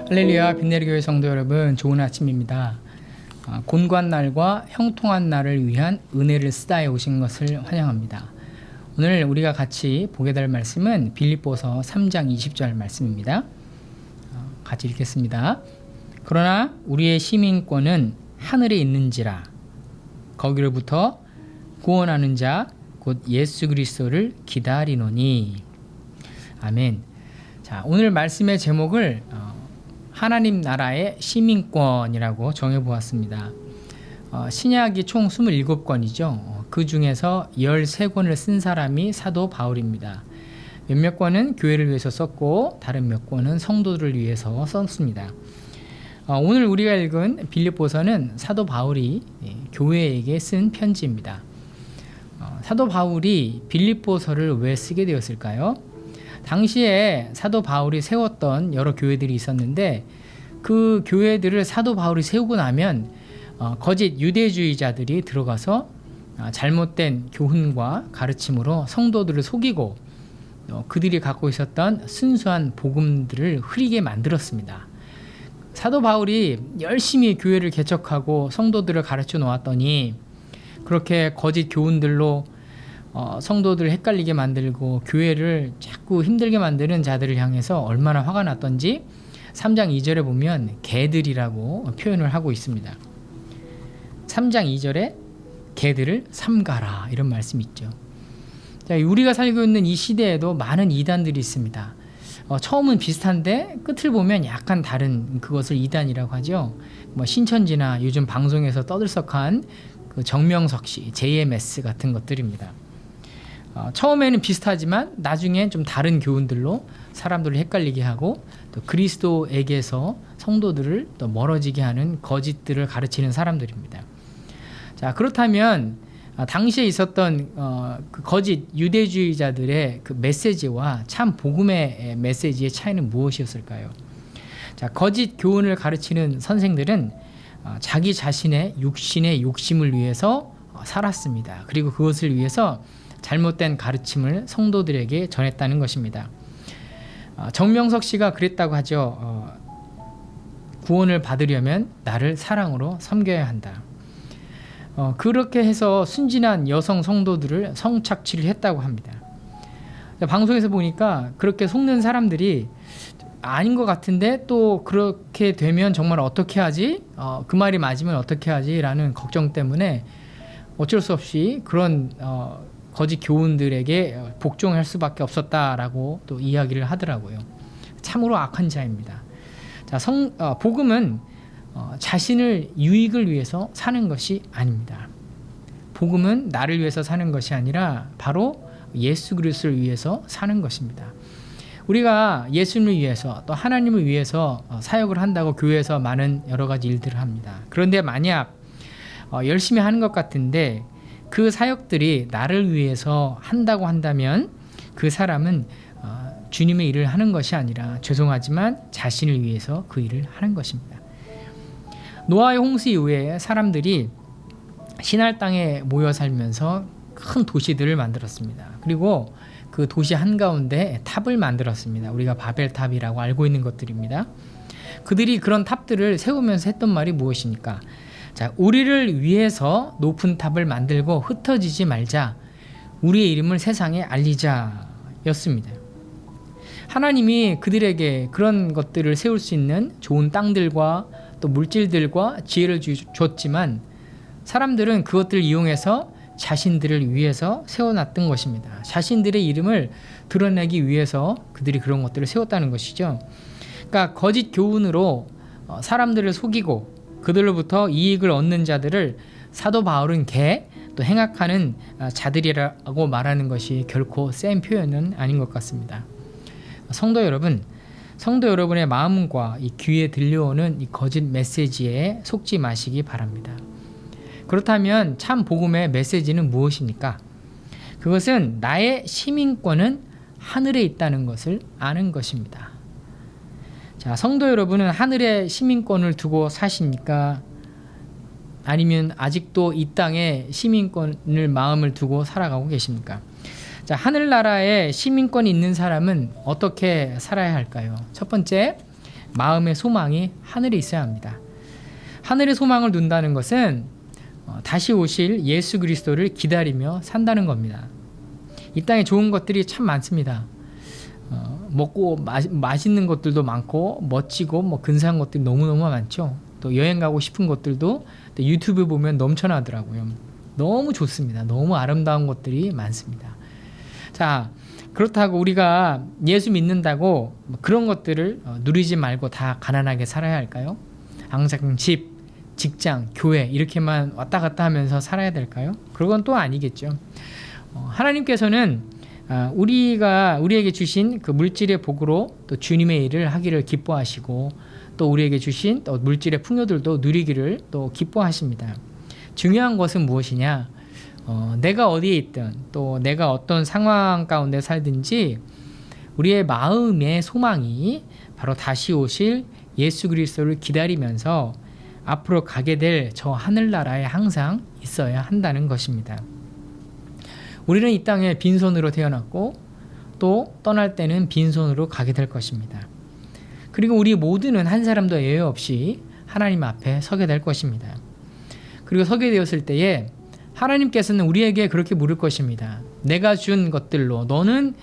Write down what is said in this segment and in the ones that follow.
할렐루야, 빈내리교회 성도 여러분, 좋은 아침입니다. 곤관날과 형통한 날을 위한 은혜를 쓰다에 오신 것을 환영합니다. 오늘 우리가 같이 보게 될 말씀은 빌립보서 3장 20절 말씀입니다. 같이 읽겠습니다. 그러나 우리의 시민권은 하늘에 있는지라 거기로부터 구원하는 자 곧 예수 그리스도를 기다리노니. 아멘. 자, 오늘 말씀의 제목을 하나님 나라의 시민권이라고 정해보았습니다. 신약이 총 27권이죠. 그 중에서 13권을 쓴 사람이 사도 바울입니다. 몇몇 권은 교회를 위해서 썼고 다른 몇 권은 성도들을 위해서 썼습니다. 오늘 우리가 읽은 빌립보서는 사도 바울이 교회에게 쓴 편지입니다. 사도 바울이 빌립보서를 왜 쓰게 되었을까요? 당시에 사도 바울이 세웠던 여러 교회들이 있었는데 그 교회들을 사도 바울이 세우고 나면 거짓 유대주의자들이 들어가서 잘못된 교훈과 가르침으로 성도들을 속이고 그들이 갖고 있었던 순수한 복음들을 흐리게 만들었습니다. 사도 바울이 열심히 교회를 개척하고 성도들을 가르쳐 놓았더니 그렇게 거짓 교훈들로 성도들을 헷갈리게 만들고 교회를 자꾸 힘들게 만드는 자들을 향해서 얼마나 화가 났던지 3장 2절에 보면 개들이라고 표현을 하고 있습니다. 3장 2절에 개들을 삼가라 이런 말씀이 있죠. 자, 우리가 살고 있는 이 시대에도 많은 이단들이 있습니다. 처음은 비슷한데 끝을 보면 약간 다른 그것을 이단이라고 하죠. 신천지나 요즘 방송에서 떠들썩한 그 정명석 씨, JMS 같은 것들입니다. 처음에는 비슷하지만 나중엔 좀 다른 교훈들로 사람들을 헷갈리게 하고 또 그리스도에게서 성도들을 또 멀어지게 하는 거짓들을 가르치는 사람들입니다. 자, 그렇다면 당시에 있었던 그 거짓 유대주의자들의 그 메시지와 참 복음의 메시지의 차이는 무엇이었을까요? 자, 거짓 교훈을 가르치는 선생들은 자기 자신의 육신의 욕심을 위해서 살았습니다. 그리고 그것을 위해서 잘못된 가르침을 성도들에게 전했다는 것입니다. 정명석 씨가 그랬다고 하죠. 구원을 받으려면 나를 사랑으로 섬겨야 한다. 그렇게 해서 순진한 여성 성도들을 성착취를 했다고 합니다. 방송에서 보니까 그렇게 속는 사람들이 아닌 것 같은데 또 그렇게 되면 정말 어떻게 하지? 그 말이 맞으면 어떻게 하지? 라는 걱정 때문에 어쩔 수 없이 그런 거짓 교훈들에게 복종할 수밖에 없었다라고 또 이야기를 하더라고요. 참으로 악한 자입니다. 자, 복음은 자신을 유익을 위해서 사는 것이 아닙니다. 복음은 나를 위해서 사는 것이 아니라 바로 예수 그리스도를 위해서 사는 것입니다. 우리가 예수님을 위해서 또 하나님을 위해서 사역을 한다고 교회에서 많은 여러 가지 일들을 합니다. 그런데 만약 열심히 하는 것 같은데 그 사역들이 나를 위해서 한다고 한다면 그 사람은 주님의 일을 하는 것이 아니라 죄송하지만 자신을 위해서 그 일을 하는 것입니다. 노아의 홍수 이후에 사람들이 신할 땅에 모여 살면서 큰 도시들을 만들었습니다. 그리고 그 도시 한가운데 탑을 만들었습니다. 우리가 바벨탑이라고 알고 있는 것들입니다. 그들이 그런 탑들을 세우면서 했던 말이 무엇입니까? 자, 우리를 위해서 높은 탑을 만들고 흩어지지 말자. 우리의 이름을 세상에 알리자 였습니다. 하나님이 그들에게 그런 것들을 세울 수 있는 좋은 땅들과 또 물질들과 지혜를 줬지만 사람들은 그것들을 이용해서 자신들을 위해서 세워놨던 것입니다. 자신들의 이름을 드러내기 위해서 그들이 그런 것들을 세웠다는 것이죠. 그러니까 거짓 교훈으로 사람들을 속이고 그들로부터 이익을 얻는 자들을 사도 바울은 개, 또 행악하는 자들이라고 말하는 것이 결코 센 표현은 아닌 것 같습니다. 성도 여러분의 마음과 이 귀에 들려오는 이 거짓 메시지에 속지 마시기 바랍니다. 그렇다면 참 복음의 메시지는 무엇입니까? 그것은 나의 시민권은 하늘에 있다는 것을 아는 것입니다. 자, 성도 여러분은 하늘의 시민권을 두고 사십니까? 아니면 아직도 이 땅에 시민권을 마음을 두고 살아가고 계십니까? 자, 하늘나라에 시민권이 있는 사람은 어떻게 살아야 할까요? 첫 번째, 마음의 소망이 하늘에 있어야 합니다. 하늘의 소망을 둔다는 것은 다시 오실 예수 그리스도를 기다리며 산다는 겁니다. 이 땅에 좋은 것들이 참 많습니다. 먹고 맛있는 것들도 많고 멋지고 근사한 것들이 너무너무 많죠. 또 여행 가고 싶은 것들도 또 유튜브 보면 넘쳐나더라고요. 너무 좋습니다. 너무 아름다운 것들이 많습니다. 자, 그렇다고 우리가 예수 믿는다고 그런 것들을 누리지 말고 다 가난하게 살아야 할까요? 항상 집, 직장, 교회 이렇게만 왔다 갔다 하면서 살아야 될까요? 그건 또 아니겠죠. 하나님께서는 우리에게 주신 그 물질의 복으로 또 주님의 일을 하기를 기뻐하시고 또 우리에게 주신 또 물질의 풍요들도 누리기를 또 기뻐하십니다. 중요한 것은 무엇이냐? 내가 어디에 있든 또 내가 어떤 상황 가운데 살든지 우리의 마음의 소망이 바로 다시 오실 예수 그리스도를 기다리면서 앞으로 가게 될 저 하늘나라에 항상 있어야 한다는 것입니다. 우리는 이 땅에 빈손으로 태어났고 또 떠날 때는 빈손으로 가게 될 것입니다. 그리고 우리 모두는 한 사람도 예외 없이 하나님 앞에 서게 될 것입니다. 그리고 서게 되었을 때에 하나님께서는 우리에게 그렇게 물을 것입니다. 내가 준 것들로 너는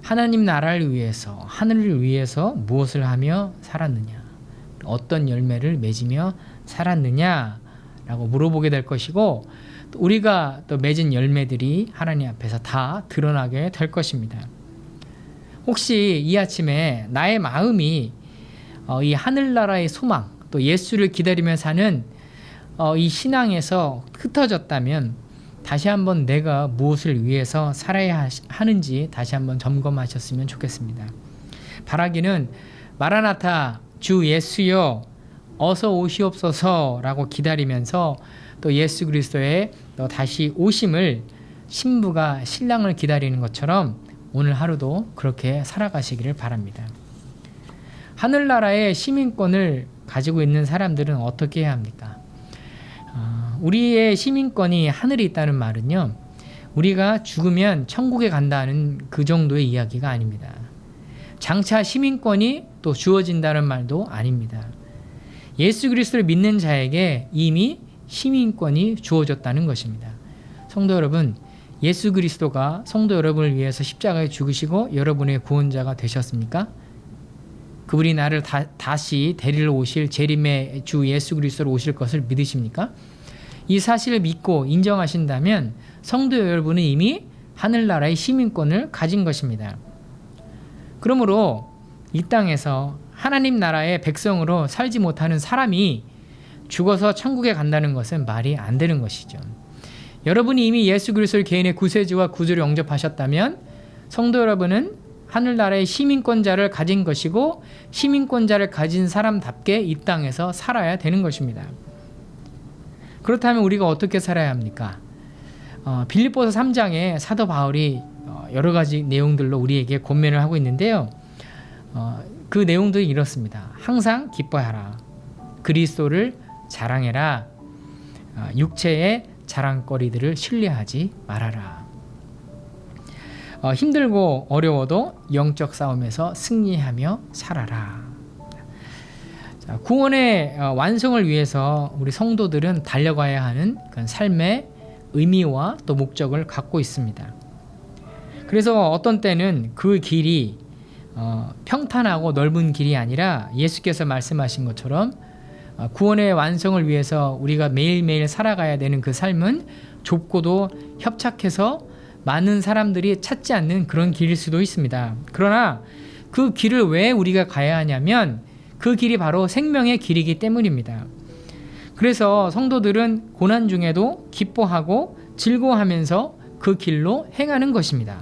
하나님 나라를 위해서, 하늘을 위해서 무엇을 하며 살았느냐? 어떤 열매를 맺으며 살았느냐? 라고 물어보게 될 것이고 우리가 또 맺은 열매들이 하나님 앞에서 다 드러나게 될 것입니다. 혹시 이 아침에 나의 마음이 이 하늘나라의 소망, 또 예수를 기다리며 사는 이 신앙에서 흩어졌다면 다시 한번 내가 무엇을 위해서 살아야 하는지 다시 한번 점검하셨으면 좋겠습니다. 바라기는 마라나타 주 예수여 어서 오시옵소서라고 기다리면서 또 예수 그리스도의 또 다시 오심을 신부가 신랑을 기다리는 것처럼 오늘 하루도 그렇게 살아가시기를 바랍니다. 하늘나라의 시민권을 가지고 있는 사람들은 어떻게 해야 합니까? 우리의 시민권이 하늘에 있다는 말은요, 우리가 죽으면 천국에 간다는 그 정도의 이야기가 아닙니다. 장차 시민권이 또 주어진다는 말도 아닙니다. 예수 그리스도를 믿는 자에게 이미 시민권이 주어졌다는 것입니다. 성도 여러분, 예수 그리스도가 성도 여러분을 위해서 십자가에 죽으시고 여러분의 구원자가 되셨습니까? 그분이 나를 다시 데리러 오실 재림의 주 예수 그리스도로 오실 것을 믿으십니까? 이 사실을 믿고 인정하신다면 성도 여러분은 이미 하늘나라의 시민권을 가진 것입니다. 그러므로 이 땅에서 하나님 나라의 백성으로 살지 못하는 사람이 죽어서 천국에 간다는 것은 말이 안 되는 것이죠. 여러분이 이미 예수 그리스도를 개인의 구세주와 구주로 영접하셨다면 성도 여러분은 하늘나라의 시민권자를 가진 것이고 시민권자를 가진 사람답게 이 땅에서 살아야 되는 것입니다. 그렇다면 우리가 어떻게 살아야 합니까? 빌립보서 3장에 사도 바울이 여러 가지 내용들로 우리에게 권면을 하고 있는데요. 그 내용들이 이렇습니다. 항상 기뻐하라. 그리스도를 자랑해라. 육체의 자랑거리들을 신뢰하지 말아라. 힘들고 어려워도 영적 싸움에서 승리하며 살아라. 자, 구원의 완성을 위해서 우리 성도들은 달려가야 하는 그런 삶의 의미와 또 목적을 갖고 있습니다. 그래서 어떤 때는 그 길이 평탄하고 넓은 길이 아니라 예수께서 말씀하신 것처럼 구원의 완성을 위해서 우리가 매일매일 살아가야 되는 그 삶은 좁고도 협착해서 많은 사람들이 찾지 않는 그런 길일 수도 있습니다. 그러나 그 길을 왜 우리가 가야 하냐면 그 길이 바로 생명의 길이기 때문입니다. 그래서 성도들은 고난 중에도 기뻐하고 즐거워하면서 그 길로 행하는 것입니다.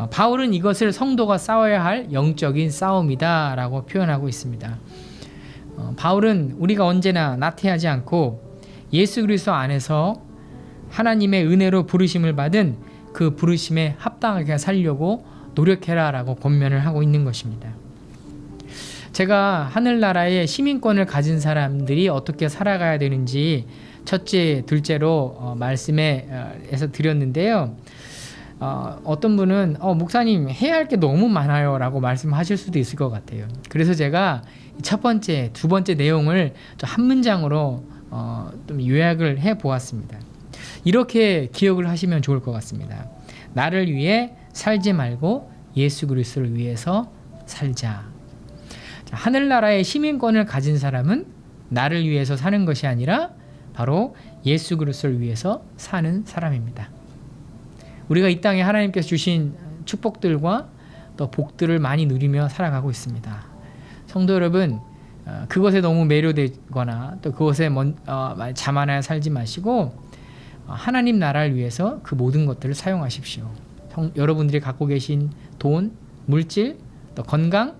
바울은 이것을 성도가 싸워야 할 영적인 싸움이다 라고 표현하고 있습니다. 바울은 우리가 언제나 나태하지 않고 예수 그리스도 안에서 하나님의 은혜로 부르심을 받은 그 부르심에 합당하게 살려고 노력해라 라고 권면을 하고 있는 것입니다. 제가 하늘나라의 시민권을 가진 사람들이 어떻게 살아가야 되는지 첫째, 둘째로 말씀에서 드렸는데요. 어떤 분은 목사님 해야 할 게 너무 많아요 라고 말씀하실 수도 있을 것 같아요. 그래서 제가 첫 번째, 두 번째 내용을 좀 한 문장으로 좀 요약을 해 보았습니다. 이렇게 기억을 하시면 좋을 것 같습니다. 나를 위해 살지 말고 예수 그리스도를 위해서 살자. 하늘나라의 시민권을 가진 사람은 나를 위해서 사는 것이 아니라 바로 예수 그리스도를 위해서 사는 사람입니다. 우리가 이 땅에 하나님께서 주신 축복들과 또 복들을 많이 누리며 살아가고 있습니다. 성도 여러분, 그것에 너무 매료되거나 또 그것에 자만하여 살지 마시고 하나님 나라를 위해서 그 모든 것들을 사용하십시오. 여러분들이 갖고 계신 돈, 물질, 또 건강,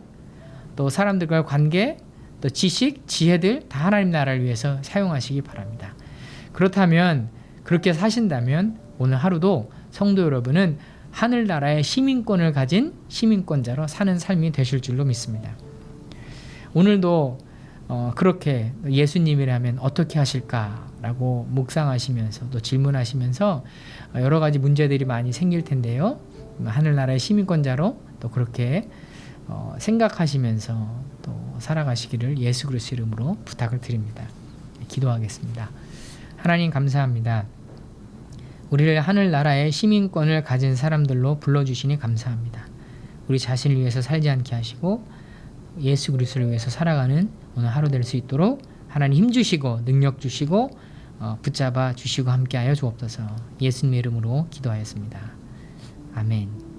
또 사람들과의 관계, 또 지식, 지혜들 다 하나님 나라를 위해서 사용하시기 바랍니다. 그렇다면, 그렇게 사신다면 오늘 하루도 성도 여러분은 하늘나라의 시민권을 가진 시민권자로 사는 삶이 되실 줄로 믿습니다. 오늘도 그렇게 예수님이라면 어떻게 하실까라고 묵상하시면서 또 질문하시면서 여러 가지 문제들이 많이 생길 텐데요. 하늘나라의 시민권자로 또 그렇게 생각하시면서 또 살아가시기를 예수 그리스도 이름으로 부탁을 드립니다. 기도하겠습니다. 하나님 감사합니다. 우리를 하늘나라의 시민권을 가진 사람들로 불러주시니 감사합니다. 우리 자신을 위해서 살지 않게 하시고 예수 그리스도를 위해서 살아가는 오늘 하루 될 수 있도록 하나님 힘 주시고 능력 주시고 붙잡아 주시고 함께하여 주옵소서. 예수님의 이름으로 기도하였습니다. 아멘.